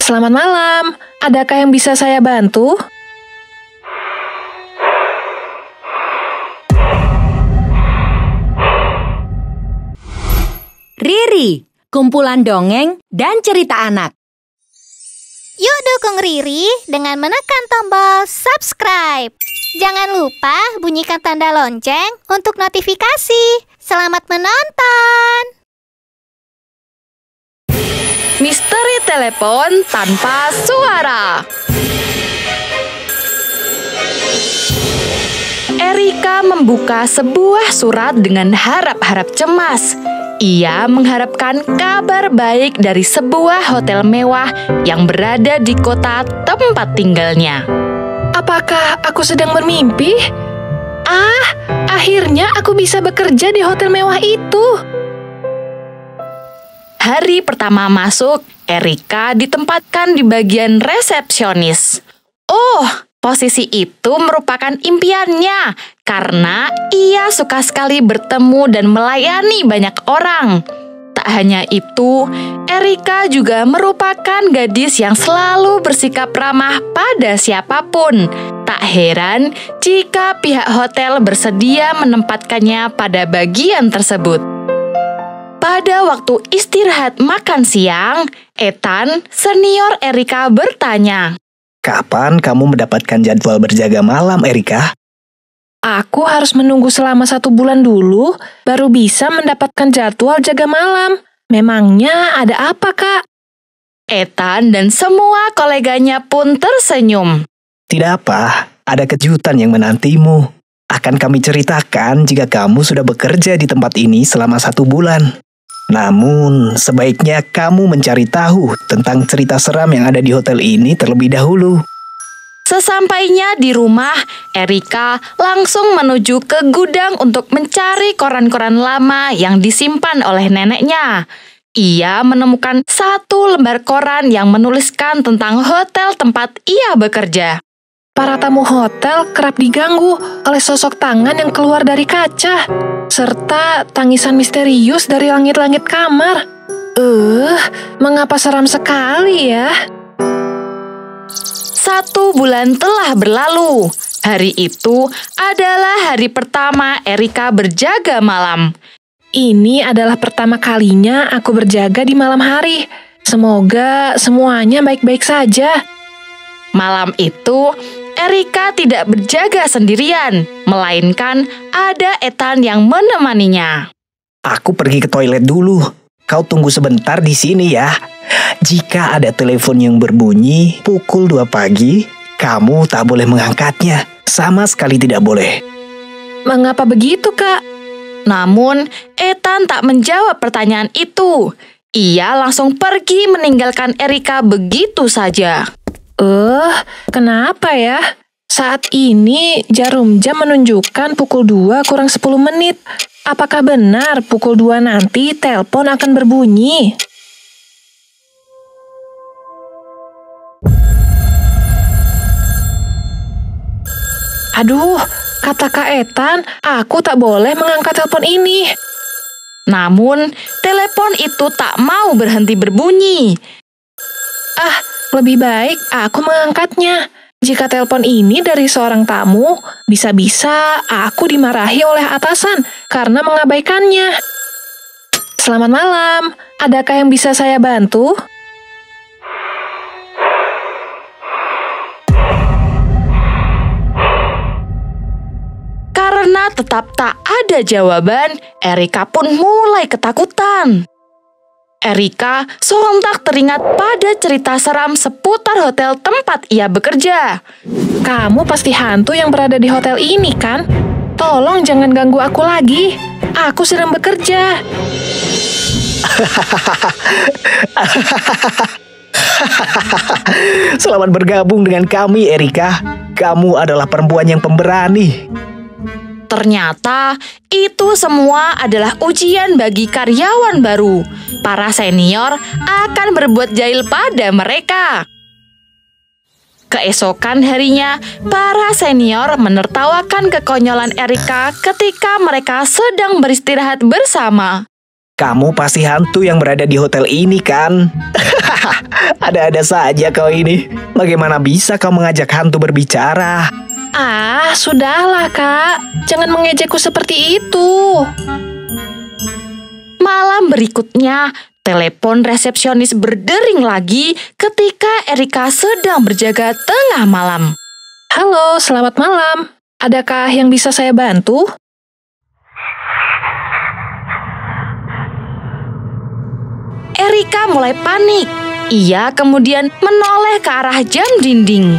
Selamat malam, adakah yang bisa saya bantu? Riri, kumpulan dongeng dan cerita anak. Yuk dukung Riri dengan menekan tombol subscribe. Jangan lupa bunyikan tanda lonceng untuk notifikasi. Selamat menonton! Misteri telepon tanpa suara. Erika membuka sebuah surat dengan harap-harap cemas. Ia mengharapkan kabar baik dari sebuah hotel mewah yang berada di kota tempat tinggalnya. Apakah aku sedang bermimpi? Akhirnya aku bisa bekerja di hotel mewah itu. Hari pertama masuk, Erika ditempatkan di bagian resepsionis. Posisi itu merupakan impiannya karena ia suka sekali bertemu dan melayani banyak orang. Tak hanya itu, Erika juga merupakan gadis yang selalu bersikap ramah pada siapapun. Tak heran jika pihak hotel bersedia menempatkannya pada bagian tersebut. Pada waktu istirahat makan siang, Ethan, senior Erika bertanya, "Kapan kamu mendapatkan jadwal berjaga malam, Erika?" Aku harus menunggu selama 1 bulan dulu, baru bisa mendapatkan jadwal jaga malam. Memangnya ada apa, Kak? Ethan dan semua koleganya pun tersenyum. "Tidak apa, ada kejutan yang menantimu. Akan kami ceritakan jika kamu sudah bekerja di tempat ini selama 1 bulan. Namun, sebaiknya kamu mencari tahu tentang cerita seram yang ada di hotel ini terlebih dahulu." Sesampainya di rumah, Erika langsung menuju ke gudang untuk mencari koran-koran lama yang disimpan oleh neneknya. Ia menemukan 1 lembar koran yang menuliskan tentang hotel tempat ia bekerja. Para tamu hotel kerap diganggu oleh sosok tangan yang keluar dari kaca, serta tangisan misterius dari langit-langit kamar. Mengapa seram sekali ya? 1 bulan telah berlalu. Hari itu adalah hari pertama Erika berjaga malam. Ini adalah pertama kalinya aku berjaga di malam hari. Semoga semuanya baik-baik saja. Malam itu, Erika tidak berjaga sendirian, melainkan ada Ethan yang menemaninya. "Aku pergi ke toilet dulu. Kau tunggu sebentar di sini ya. Jika ada telepon yang berbunyi pukul 2 pagi, kamu tak boleh mengangkatnya. Sama sekali tidak boleh." Mengapa begitu, Kak? Namun, Ethan tak menjawab pertanyaan itu. Ia langsung pergi meninggalkan Erika begitu saja. Kenapa ya? Saat ini jarum jam menunjukkan pukul 2 kurang 10 menit. Apakah benar pukul 2 nanti telepon akan berbunyi? Aduh, kata Kak Ethan, aku tak boleh mengangkat telepon ini. Namun, telepon itu tak mau berhenti berbunyi. Lebih baik aku mengangkatnya. Jika telepon ini dari seorang tamu, bisa-bisa aku dimarahi oleh atasan karena mengabaikannya. Selamat malam, adakah yang bisa saya bantu? Karena tetap tak ada jawaban, Erika pun mulai ketakutan. Erika sontak teringat pada cerita seram seputar hotel tempat ia bekerja. Kamu pasti hantu yang berada di hotel ini, kan? Tolong jangan ganggu aku lagi. Aku sedang bekerja. Selamat bergabung dengan kami, Erika. Kamu adalah perempuan yang pemberani. Ternyata itu semua adalah ujian bagi karyawan baru. Para senior akan berbuat jahil pada mereka. Keesokan harinya, para senior menertawakan kekonyolan Erika ketika mereka sedang beristirahat bersama. "Kamu pasti hantu yang berada di hotel ini, kan?" Ada-ada saja kau ini. Bagaimana bisa kau mengajak hantu berbicara? Ah, sudahlah Kak. Jangan mengejekku seperti itu. Malam berikutnya, telepon resepsionis berdering lagi ketika Erika sedang berjaga tengah malam. Halo, selamat malam. Adakah yang bisa saya bantu? Erika mulai panik. Ia kemudian menoleh ke arah jam dinding.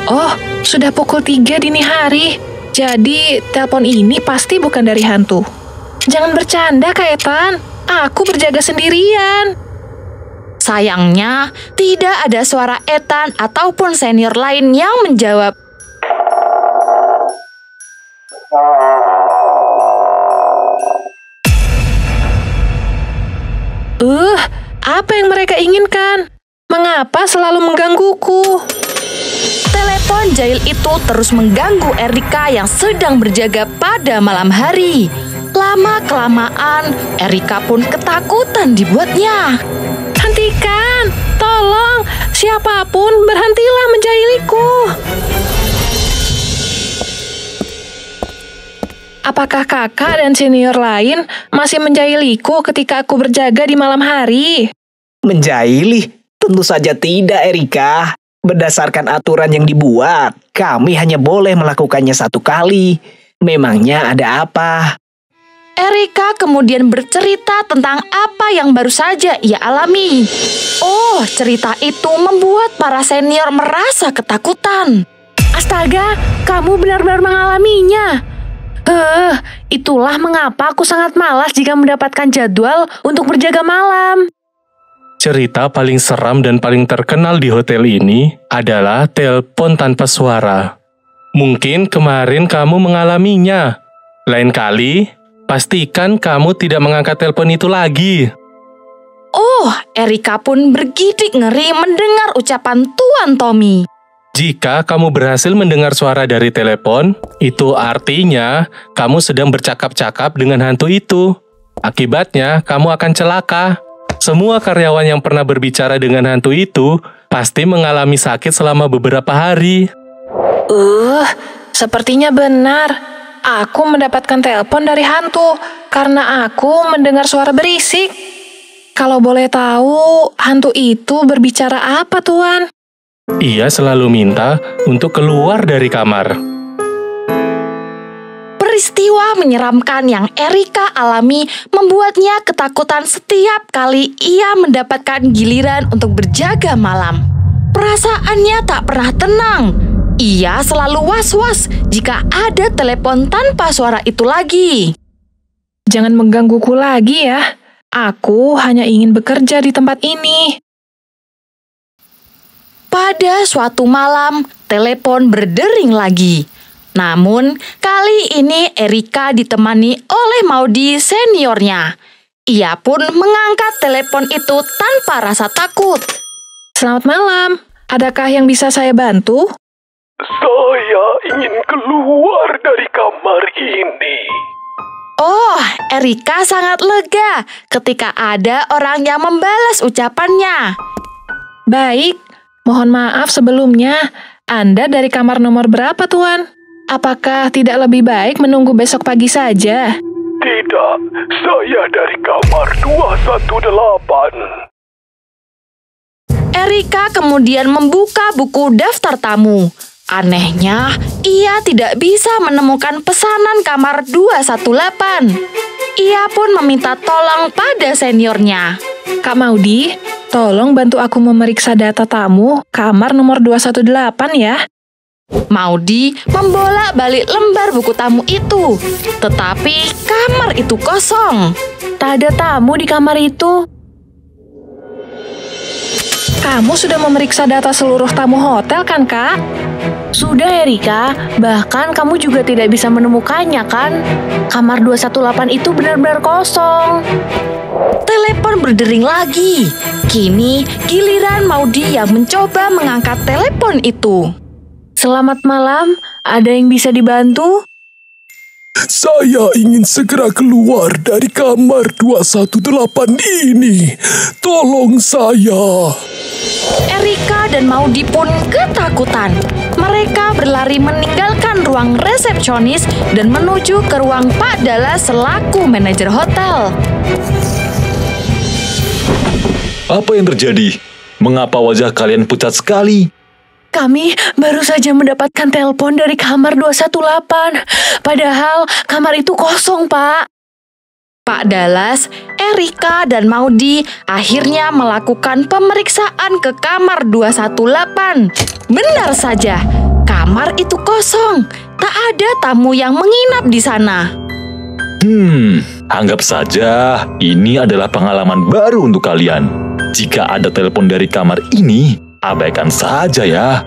Oh, sudah pukul 3 dini hari. Jadi, telepon ini pasti bukan dari hantu. Jangan bercanda, Kak Ethan. Aku berjaga sendirian. Sayangnya, tidak ada suara Ethan ataupun senior lain yang menjawab. Apa yang mereka inginkan? Mengapa selalu menggangguku? Telepon jahil itu terus mengganggu Erika yang sedang berjaga pada malam hari. Lama-kelamaan, Erika pun ketakutan dibuatnya. Hentikan! Tolong! Siapapun berhentilah menjahiliku! Apakah kakak dan senior lain masih menjahiliku ketika aku berjaga di malam hari? Menjahili? Tentu saja tidak, Erika. Berdasarkan aturan yang dibuat, kami hanya boleh melakukannya 1 kali. Memangnya ada apa? Erika kemudian bercerita tentang apa yang baru saja ia alami. Oh, cerita itu membuat para senior merasa ketakutan. Astaga, kamu benar-benar mengalaminya. Itulah mengapa aku sangat malas jika mendapatkan jadwal untuk berjaga malam. Cerita paling seram dan paling terkenal di hotel ini adalah telepon tanpa suara. Mungkin kemarin kamu mengalaminya. Lain kali, pastikan kamu tidak mengangkat telepon itu lagi. Oh, Erika pun bergidik ngeri mendengar ucapan Tuan Tommy. Jika kamu berhasil mendengar suara dari telepon, itu artinya kamu sedang bercakap-cakap dengan hantu itu. Akibatnya, kamu akan celaka. Semua karyawan yang pernah berbicara dengan hantu itu pasti mengalami sakit selama beberapa hari. Sepertinya benar. Aku mendapatkan telepon dari hantu karena aku mendengar suara berisik. Kalau boleh tahu, hantu itu berbicara apa, Tuan? Ia selalu minta untuk keluar dari kamar. Peristiwa menyeramkan yang Erika alami membuatnya ketakutan setiap kali ia mendapatkan giliran untuk berjaga malam. Perasaannya tak pernah tenang. Ia selalu was-was jika ada telepon tanpa suara itu lagi. Jangan menggangguku lagi ya. Aku hanya ingin bekerja di tempat ini. Pada suatu malam, telepon berdering lagi. Namun, kali ini Erika ditemani oleh Maudy seniornya. Ia pun mengangkat telepon itu tanpa rasa takut. Selamat malam. Adakah yang bisa saya bantu? Saya ingin keluar dari kamar ini. Oh, Erika sangat lega ketika ada orang yang membalas ucapannya. Baik, mohon maaf sebelumnya. Anda dari kamar nomor berapa, Tuan? Apakah tidak lebih baik menunggu besok pagi saja? Tidak, saya dari kamar 218. Erika kemudian membuka buku daftar tamu. Anehnya, ia tidak bisa menemukan pesanan kamar 218. Ia pun meminta tolong pada seniornya. Kak Maudy, tolong bantu aku memeriksa data tamu kamar nomor 218 ya. Maudy membolak-balik lembar buku tamu itu, tetapi kamar itu kosong. Tak ada tamu di kamar itu. Kamu sudah memeriksa data seluruh tamu hotel kan, Kak? Sudah, Erika. Bahkan kamu juga tidak bisa menemukannya, kan? Kamar 218 itu benar-benar kosong. Telepon berdering lagi. Kini giliran Maudy yang mencoba mengangkat telepon itu. Selamat malam, ada yang bisa dibantu? Saya ingin segera keluar dari kamar 218 ini. Tolong saya. Erika dan Maudy pun ketakutan. Mereka berlari meninggalkan ruang resepsionis dan menuju ke ruang Pak Dallas selaku manajer hotel. Apa yang terjadi? Mengapa wajah kalian pucat sekali? Kami baru saja mendapatkan telepon dari kamar 218. Padahal kamar itu kosong, Pak. Pak Dallas, Erika, dan Maudy akhirnya melakukan pemeriksaan ke kamar 218. Benar saja, kamar itu kosong. Tak ada tamu yang menginap di sana. Anggap saja ini adalah pengalaman baru untuk kalian. Jika ada telepon dari kamar ini, abaikan saja ya.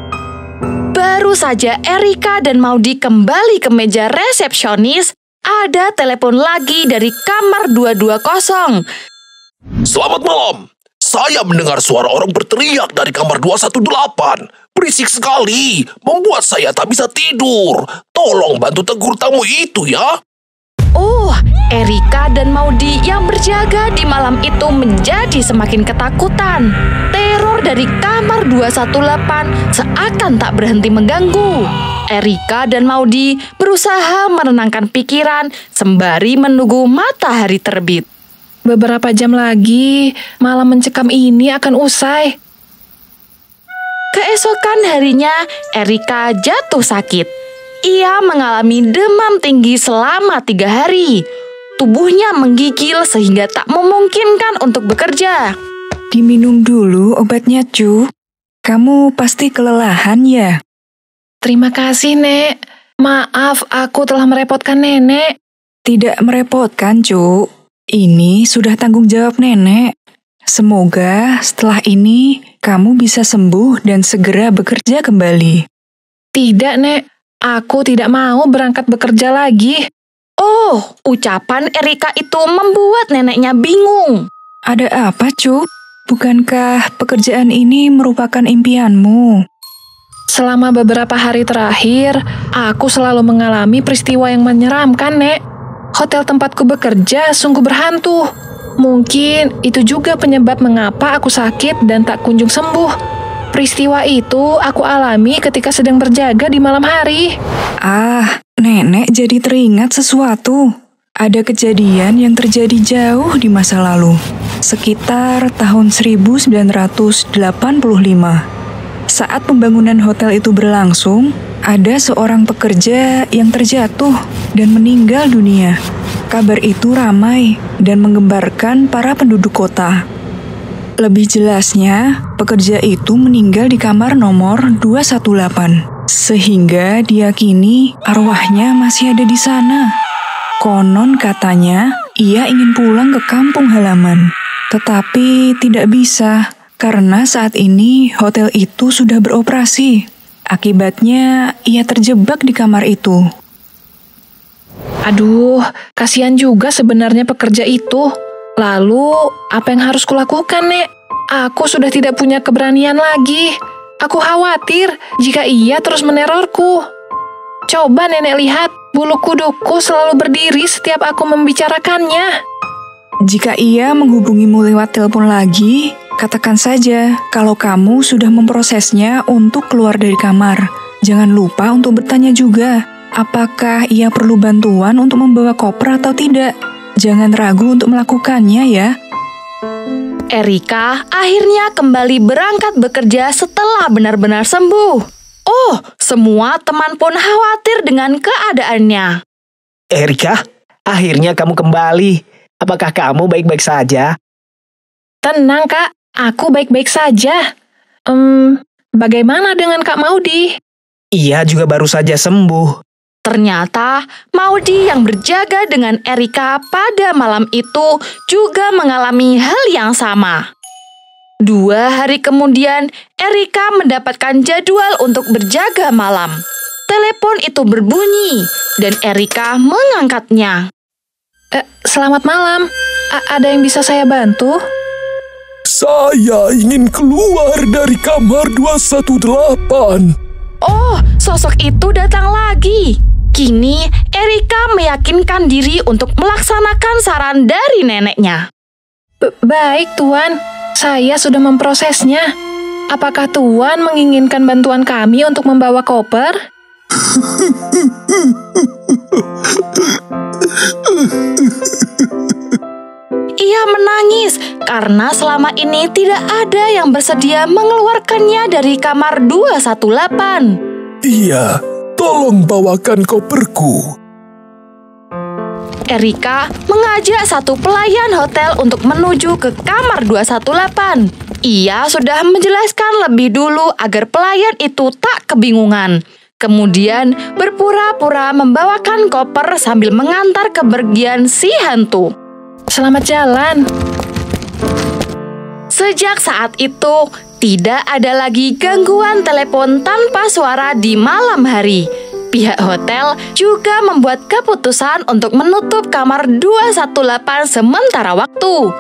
Baru saja Erika dan Maudy kembali ke meja resepsionis, ada telepon lagi dari kamar 220. Selamat malam. Saya mendengar suara orang berteriak dari kamar 218. Berisik sekali, membuat saya tak bisa tidur. Tolong bantu tegur tamu itu ya. Oh, Erika dan Maudy yang berjaga di malam itu menjadi semakin ketakutan. Teror dari kamar 218 seakan tak berhenti mengganggu. Erika dan Maudy berusaha menenangkan pikiran sembari menunggu matahari terbit. Beberapa jam lagi, malam mencekam ini akan usai. Keesokan harinya, Erika jatuh sakit. Ia mengalami demam tinggi selama 3 hari. Tubuhnya menggigil sehingga tak memungkinkan untuk bekerja. Diminum dulu obatnya, Cu. Kamu pasti kelelahan ya? Terima kasih, Nek. Maaf, aku telah merepotkan Nenek. Tidak merepotkan, Cu. Ini sudah tanggung jawab Nenek. Semoga setelah ini kamu bisa sembuh dan segera bekerja kembali. Tidak, Nek. Aku tidak mau berangkat bekerja lagi. Oh, ucapan Erika itu membuat neneknya bingung. Ada apa, Cu? Bukankah pekerjaan ini merupakan impianmu? Selama beberapa hari terakhir, aku selalu mengalami peristiwa yang menyeramkan, Nek. Hotel tempatku bekerja sungguh berhantu. Mungkin itu juga penyebab mengapa aku sakit dan tak kunjung sembuh. Peristiwa itu aku alami ketika sedang berjaga di malam hari. Nenek jadi teringat sesuatu. Ada kejadian yang terjadi jauh di masa lalu, sekitar tahun 1985. Saat pembangunan hotel itu berlangsung, ada seorang pekerja yang terjatuh dan meninggal dunia. Kabar itu ramai dan menggembarkan para penduduk kota. Lebih jelasnya, pekerja itu meninggal di kamar nomor 218, sehingga diyakini arwahnya masih ada di sana. Konon katanya, ia ingin pulang ke kampung halaman, tetapi tidak bisa karena saat ini hotel itu sudah beroperasi. Akibatnya, ia terjebak di kamar itu. Aduh, kasihan juga sebenarnya pekerja itu. Lalu, apa yang harus kulakukan, Nek? Aku sudah tidak punya keberanian lagi. Aku khawatir jika ia terus menerorku. Coba Nenek lihat, bulu kuduku selalu berdiri setiap aku membicarakannya. Jika ia menghubungimu lewat telepon lagi, katakan saja kalau kamu sudah memprosesnya untuk keluar dari kamar. Jangan lupa untuk bertanya juga, apakah ia perlu bantuan untuk membawa koper atau tidak. Jangan ragu untuk melakukannya ya. Erika akhirnya kembali berangkat bekerja setelah benar-benar sembuh. Oh, semua teman pun khawatir dengan keadaannya. Erika, akhirnya kamu kembali. Apakah kamu baik-baik saja? Tenang, Kak. Aku baik-baik saja. Bagaimana dengan Kak Maudy? Ia juga baru saja sembuh. Ternyata, Maudy yang berjaga dengan Erika pada malam itu juga mengalami hal yang sama. 2 hari kemudian, Erika mendapatkan jadwal untuk berjaga malam. Telepon itu berbunyi, dan Erika mengangkatnya. Selamat malam. Ada yang bisa saya bantu? Saya ingin keluar dari kamar 218. Oh, sosok itu datang lagi. Kini, Erika meyakinkan diri untuk melaksanakan saran dari neneknya. Baik, Tuan. Saya sudah memprosesnya. Apakah Tuan menginginkan bantuan kami untuk membawa koper? Ia menangis karena selama ini tidak ada yang bersedia mengeluarkannya dari kamar 218. Iya, tolong bawakan koperku. Erika mengajak satu pelayan hotel untuk menuju ke kamar 218. Ia sudah menjelaskan lebih dulu agar pelayan itu tak kebingungan. Kemudian berpura-pura membawakan koper sambil mengantar kepergian si hantu. Selamat jalan. Sejak saat itu, tidak ada lagi gangguan telepon tanpa suara di malam hari. Pihak hotel juga membuat keputusan untuk menutup kamar 218 sementara waktu.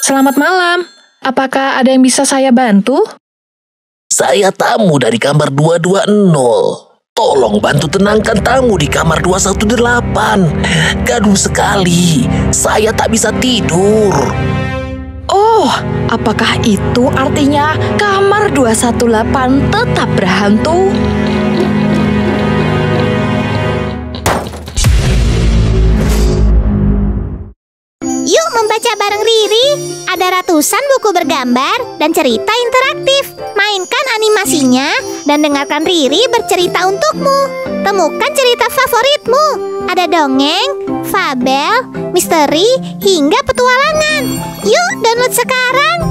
Selamat malam. Apakah ada yang bisa saya bantu? Saya tamu dari kamar 220. Tolong bantu tenangkan tamu di kamar 218. Gaduh sekali. Saya tak bisa tidur. Oh, apakah itu artinya kamar 218 tetap berhantu? Yuk membaca bareng Riri. Ada ratusan buku bergambar dan cerita interaktif. Mainkan animasinya dan dengarkan Riri bercerita untukmu. Temukan cerita favoritmu. Ada dongeng, fabel, misteri, hingga petualangan. Yuk download sekarang.